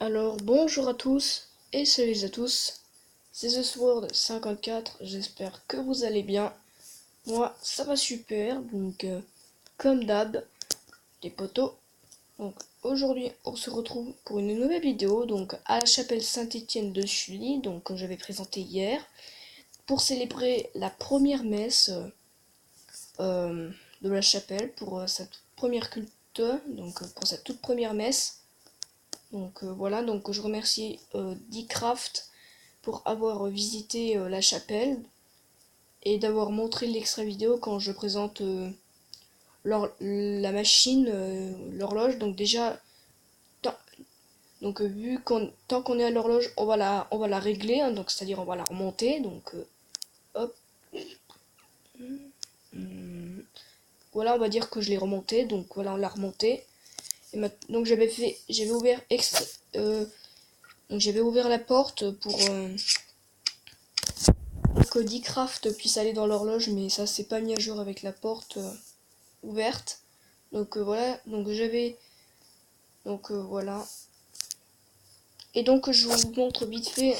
Alors bonjour à tous et salut à tous, c'est TheSword54, j'espère que vous allez bien. Moi ça va super, donc comme d'hab, les potos. Donc aujourd'hui on se retrouve pour une nouvelle vidéo, donc à la chapelle Saint-Étienne de Sully, donc comme j'avais présenté hier, pour célébrer la première messe de la chapelle pour sa toute première culte, donc pour sa toute première messe. Donc voilà, donc je remercie Dcraft pour avoir visité la chapelle et d'avoir montré l'extrait vidéo quand je présente la machine, l'horloge. Donc déjà, tant qu'on est à l'horloge, on va la régler, hein, donc c'est-à-dire on va la remonter. Donc hop, voilà, on va dire que je l'ai remontée. Donc voilà, on l'a remontée. Donc j'avais ouvert la porte pour que Dcraft puisse aller dans l'horloge, mais ça s'est pas mis à jour avec la porte ouverte. Donc voilà, voilà. Et donc je vous montre vite fait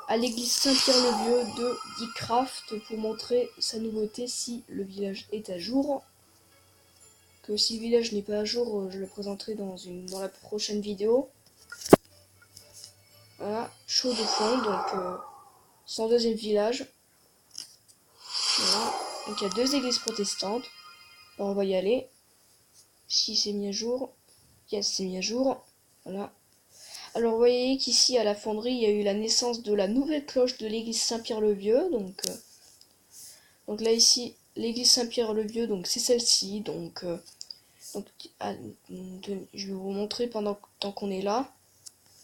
à l'église Saint-Pierre-le-Vieux de Dcraft pour montrer sa nouveauté si le village est à jour. Que si le village n'est pas à jour, je le présenterai dans la prochaine vidéo. Voilà, chaud de fond, donc 102e village. Voilà, donc il y a deux églises protestantes. Alors, on va y aller. Si c'est mis à jour. Yes, c'est mis à jour. Voilà. Alors vous voyez qu'ici à la fonderie il y a eu la naissance de la nouvelle cloche de l'église Saint-Pierre-le-Vieux. Donc là ici l'église Saint-Pierre-le-Vieux, donc c'est celle-ci. Donc ah, je vais vous montrer tant qu'on est là.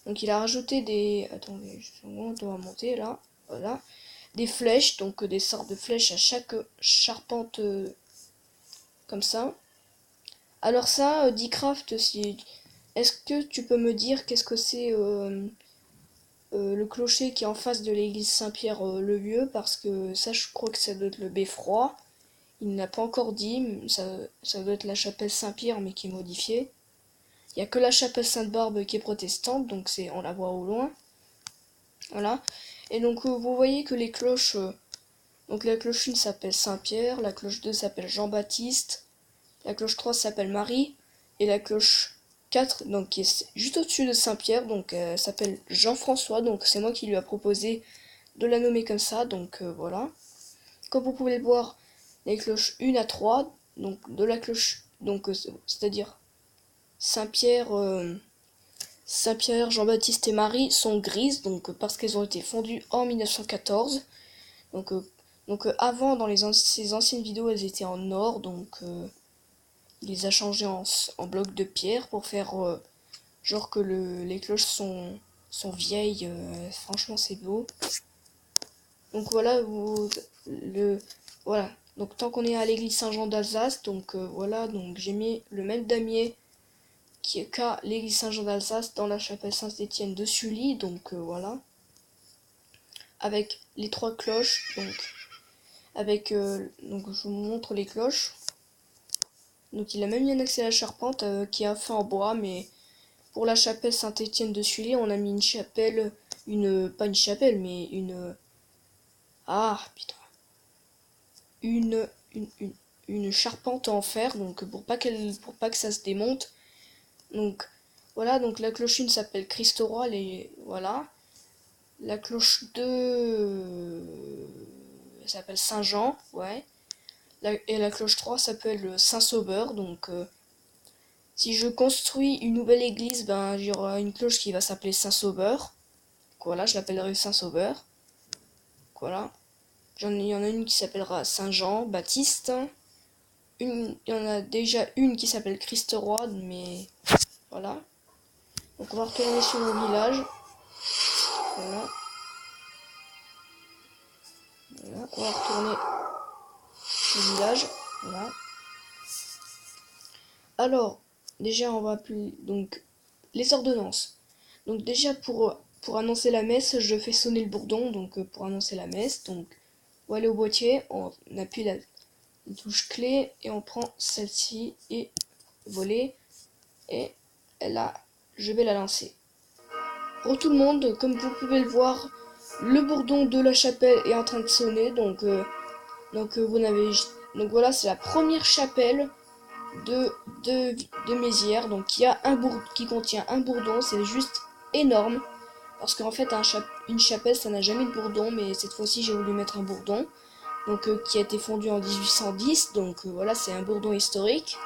Donc il a rajouté des... Attendez, on doit monter là. Voilà. Des flèches, donc des sortes de flèches à chaque charpente comme ça. Alors ça, Dcraft, est-ce que tu peux me dire qu'est-ce que c'est le clocher qui est en face de l'église Saint-Pierre-le-Vieux, parce que ça je crois que ça doit être le beffroi. Il n'a pas encore dit, ça doit être la chapelle Saint-Pierre mais qui est modifiée. Il n'y a que la chapelle Sainte-Barbe qui est protestante, donc on la voit au loin. Voilà. Et donc vous voyez que les cloches, donc la cloche 1 s'appelle Saint-Pierre, la cloche 2 s'appelle Jean-Baptiste, la cloche 3 s'appelle Marie, et la cloche 4, donc qui est juste au-dessus de Saint-Pierre, donc s'appelle Jean-François, donc c'est moi qui lui a proposé de la nommer comme ça, donc voilà. Comme vous pouvez le voir, les cloches 1 à 3, donc de la cloche, donc c'est-à-dire Saint-Pierre, Saint-Pierre, Jean-Baptiste et Marie sont grises, donc parce qu'elles ont été fondues en 1914. Donc, avant, dans ces anciennes vidéos, elles étaient en or, donc il les a changées en blocs de pierre pour faire genre que les cloches sont vieilles. Franchement, c'est beau. Donc voilà, voilà. Donc tant qu'on est à l'église Saint-Jean d'Alsace, donc voilà, donc j'ai mis le même damier qu'à l'église Saint-Jean d'Alsace dans la chapelle Saint-Étienne de Sully, donc voilà, avec les trois cloches, donc je vous montre les cloches. Donc il a même mis un accès à la charpente qui est fait en bois, mais pour la chapelle Saint-Étienne de Sully, on a mis une chapelle, pas une chapelle, mais ah putain, une, une, une, une charpente en fer, donc pour pas que ça se démonte. Donc voilà, donc la cloche 1 s'appelle Christ Roi, voilà. La cloche 2 s'appelle Saint-Jean, ouais. Et la cloche 3 s'appelle Saint-Sauveur, donc si je construis une nouvelle église, ben il y aura une cloche qui va s'appeler Saint-Sauveur. Voilà, je l'appellerai Saint-Sauveur. Voilà. Il y en a une qui s'appellera Saint-Jean-Baptiste. Il y en a déjà une qui s'appelle Christ-Roi, mais voilà. Donc on va retourner sur le village. Voilà. Voilà. On va retourner au village. Voilà. Alors, déjà on va appeler donc les ordonnances. Donc déjà pour annoncer la messe, je fais sonner le bourdon, donc pour annoncer la messe. Donc on va aller au boîtier, on appuie la touche clé et on prend celle-ci et voler, et là je vais la lancer. Tout le monde, comme vous pouvez le voir, le bourdon de la chapelle est en train de sonner, vous n'avez, donc voilà, c'est la première chapelle de, de Mézières, donc qui contient un bourdon, c'est juste énorme, parce qu'en fait une chapelle ça n'a jamais de bourdon, mais cette fois-ci j'ai voulu mettre un bourdon, qui a été fondu en 1810, voilà, c'est un bourdon historique.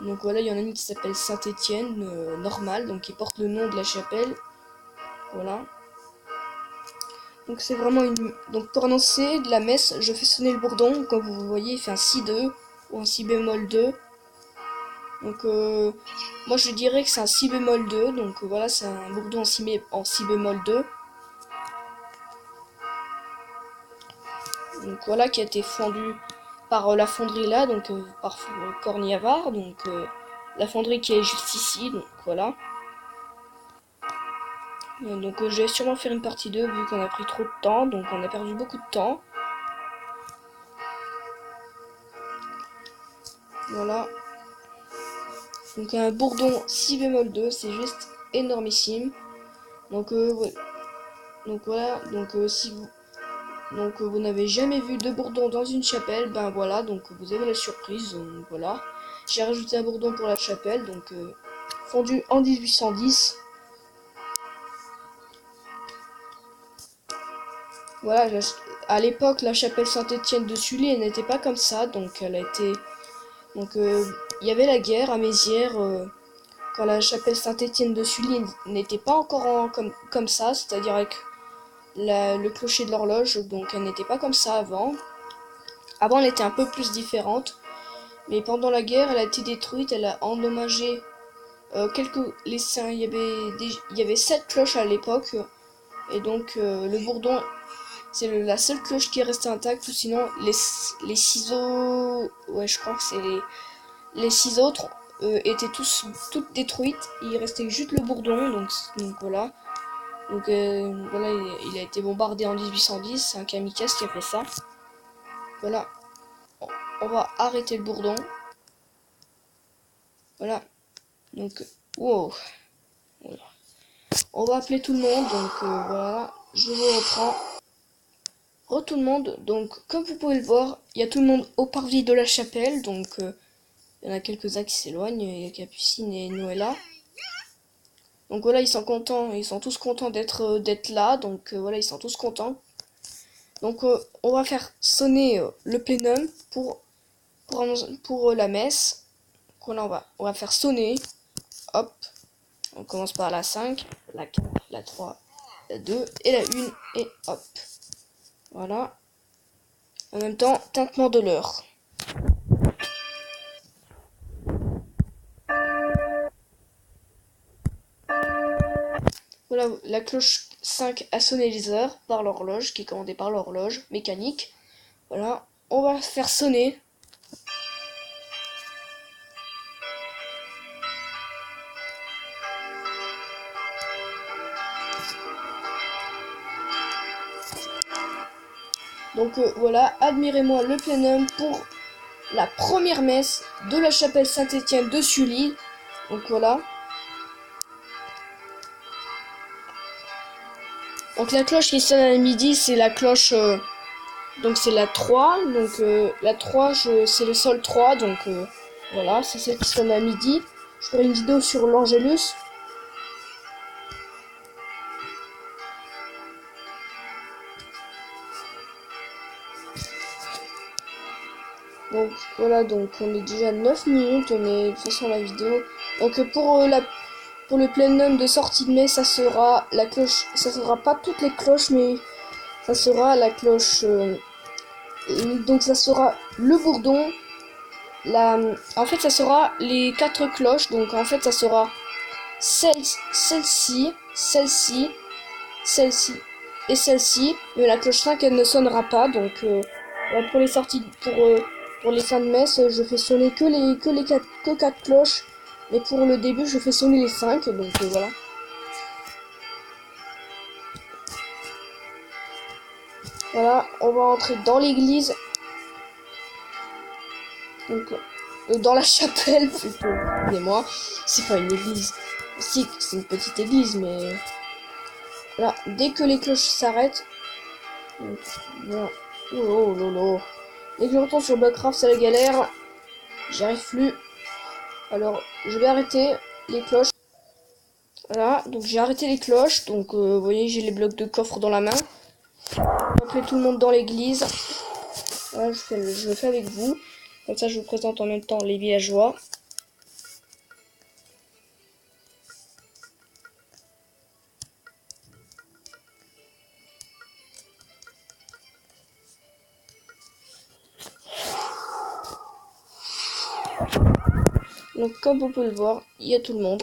Donc voilà, il y en a une qui s'appelle Saint-Étienne, normale, donc qui porte le nom de la chapelle, voilà. Donc c'est vraiment une... Donc pour annoncer de la messe, je fais sonner le bourdon. Comme vous voyez, il fait un si2 ou un si bémol 2. Moi je dirais que c'est un si bémol 2. Voilà, c'est un bourdon en si bémol 2. Donc voilà, qui a été fondu par la fonderie là, par Corniavard. La fonderie qui est juste ici, donc voilà. Je vais sûrement faire une partie 2 vu qu'on a pris trop de temps, donc on a perdu beaucoup de temps. Voilà. Donc un bourdon si bémol 2, c'est juste énormissime. Ouais. Voilà, si vous vous n'avez jamais vu de bourdon dans une chapelle, ben voilà, vous avez la surprise, voilà. J'ai rajouté un bourdon pour la chapelle, fondu en 1810. Voilà, à l'époque, la chapelle Saint-Étienne de Sully, elle n'était pas comme ça, elle a été... il y avait la guerre à Mézières, quand la chapelle Saint-Étienne de Sully n'était pas encore comme ça, c'est-à-dire avec le clocher de l'horloge, donc elle n'était pas comme ça avant. Avant, elle était un peu plus différente, mais pendant la guerre, elle a été détruite, elle a endommagé il y avait 7 cloches à l'époque, et le bourdon, c'est la seule cloche qui est restée intacte, ou sinon les 6 autres, ouais, je crois que c'est les 6 autres étaient toutes détruites, il restait juste le bourdon, voilà. Voilà, il a été bombardé en 1810, c'est un kamikaze qui a fait ça. Voilà, on va arrêter le bourdon. Voilà, wow. Voilà. On va appeler tout le monde, voilà, je vous reprends. Tout le monde, comme vous pouvez le voir, il y a tout le monde au parvis de la chapelle, il y en a quelques-uns qui s'éloignent, il y a Capucine et Noëlla. Donc voilà, ils sont contents, ils sont tous contents d'être là, voilà, ils sont tous contents. On va faire sonner le plénum pour la messe. Voilà, on va faire sonner. Hop, on commence par la 5, la 4, la 3, la 2 et la 1 et hop. Voilà. En même temps, tintement de l'heure. Voilà, la cloche 5 a sonné les heures par l'horloge, qui est commandée par l'horloge mécanique. Voilà, on va faire sonner. Voilà, admirez-moi le plénum pour la première messe de la chapelle Saint-Étienne de Sully. Voilà. La cloche qui sonne à midi, c'est la cloche... c'est la 3. La 3, c'est le sol 3. Voilà, c'est celle qui sonne à midi. Je ferai une vidéo sur l'Angélus. Voilà, on est déjà 9 minutes, mais de toute façon la vidéo. Pour le plénum de sortie de mai, ça sera la cloche, ça sera pas toutes les cloches, mais ça sera la cloche. Ça sera le bourdon. En fait, ça sera les 4 cloches. En fait, ça sera celle-ci, celle-ci, celle-ci et celle-ci. Mais la cloche 5, elle ne sonnera pas. Pour les sorties, pour les fins de messe, je fais sonner que 4 cloches. Mais pour le début, je fais sonner les 5. Voilà. Voilà, on va entrer dans l'église. Dans la chapelle plutôt. Excusez-moi, c'est pas une église. Si, c'est une petite église, mais... Là, dès que les cloches s'arrêtent... Voilà. Oh lolo. Dès que je retourne sur Blockcraft, c'est la galère. J'y arrive plus. Alors, je vais arrêter les cloches. Voilà, donc j'ai arrêté les cloches. Donc, vous voyez, j'ai les blocs de coffre dans la main. Je vais appeler tout le monde dans l'église. Voilà, je le fais avec vous. Comme ça, je vous présente en même temps les villageois. Donc, comme vous pouvez le voir, il y a tout le monde.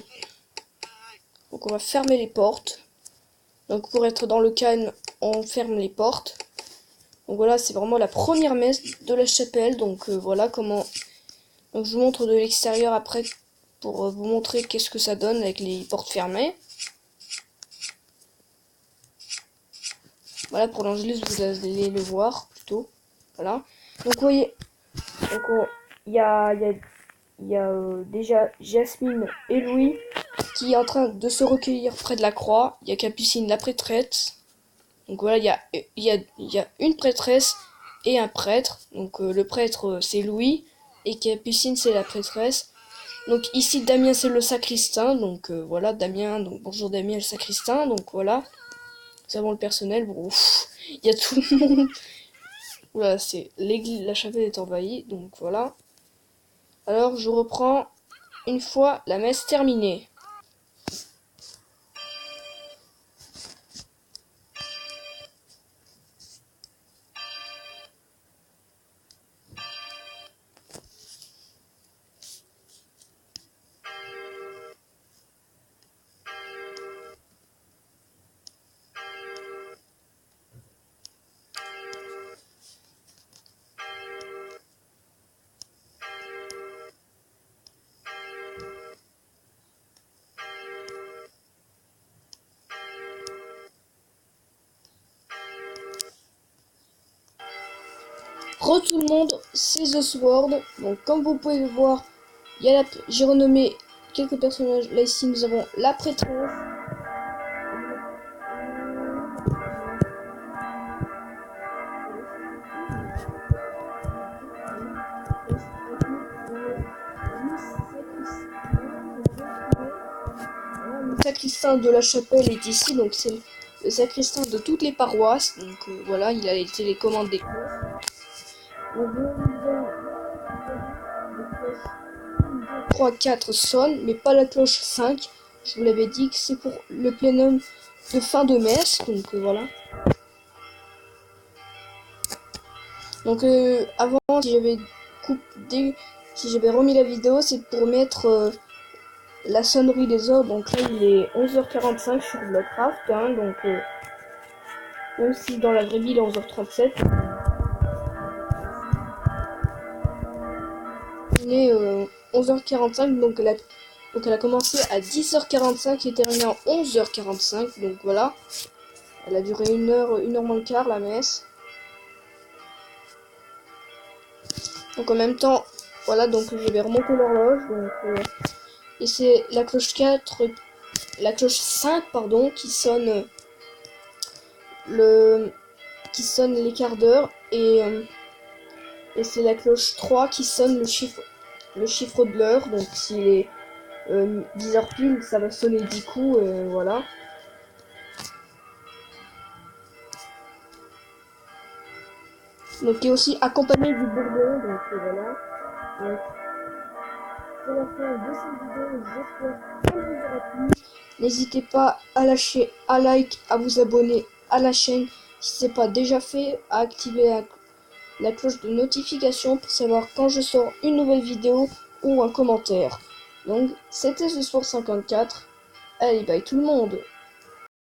Donc, on va fermer les portes. Donc, pour être dans le calme, on ferme les portes. Donc, voilà, c'est vraiment la première messe de la chapelle. Donc, voilà comment... Donc, je vous montre de l'extérieur après pour vous montrer qu'est-ce que ça donne avec les portes fermées. Voilà, pour l'Angélus, vous allez le voir plutôt. Voilà. Donc, vous voyez, il y a déjà Jasmine et Louis qui est en train de se recueillir près de la croix. Il y a Capucine, la prêtresse. Donc voilà, il y a une prêtresse et un prêtre. Donc le prêtre, c'est Louis et Capucine, c'est la prêtresse. Donc ici, Damien, c'est le sacristain. Donc voilà, Damien. Donc bonjour Damien, le sacristain. Donc voilà, nous avons le personnel. Bon, il y a tout le monde. Voilà, c'est l'église, la chapelle est envahie. Donc voilà. Alors je reprends une fois la messe terminée. Tout le monde, c'est The Sword. Donc comme vous pouvez le voir, j'ai renommé quelques personnages. Là ici nous avons la prêtresse. Le sacristain de la chapelle est ici, donc c'est le sacristain de toutes les paroisses. Donc voilà, il a les télécommandes des cloches. 3, 4 sonnent, mais pas la cloche 5. Je vous l'avais dit que c'est pour le plénum de fin de messe. Donc voilà. Donc avant, si j'avais remis la vidéo, c'est pour mettre la sonnerie des heures. Donc là, il est 11h45 sur Blockcraft. Hein, donc même si dans la vraie vie, il est 11h37. Il est 11h45, donc elle a commencé à 10h45 et terminé à 11h45. Donc voilà. Elle a duré 1h moins le quart, la messe. Donc en même temps, voilà, donc je vais remonter l'horloge. Et c'est la cloche 5, pardon, qui sonne les quarts d'heure. Et c'est la cloche 3 qui sonne le chiffre de l'heure. Donc s'il est 10h pile, ça va sonner 10 coups, voilà. Donc il est aussi accompagné du bourdon, donc voilà. Donc, c'est la fin de cette vidéo, j'espère qu'elle vous aura plu. N'hésitez pas à lâcher un like, à vous abonner à la chaîne si ce n'est pas déjà fait, à activer la cloche de notification pour savoir quand je sors une nouvelle vidéo ou un commentaire. Donc c'était The Sword 54. Allez, bye tout le monde.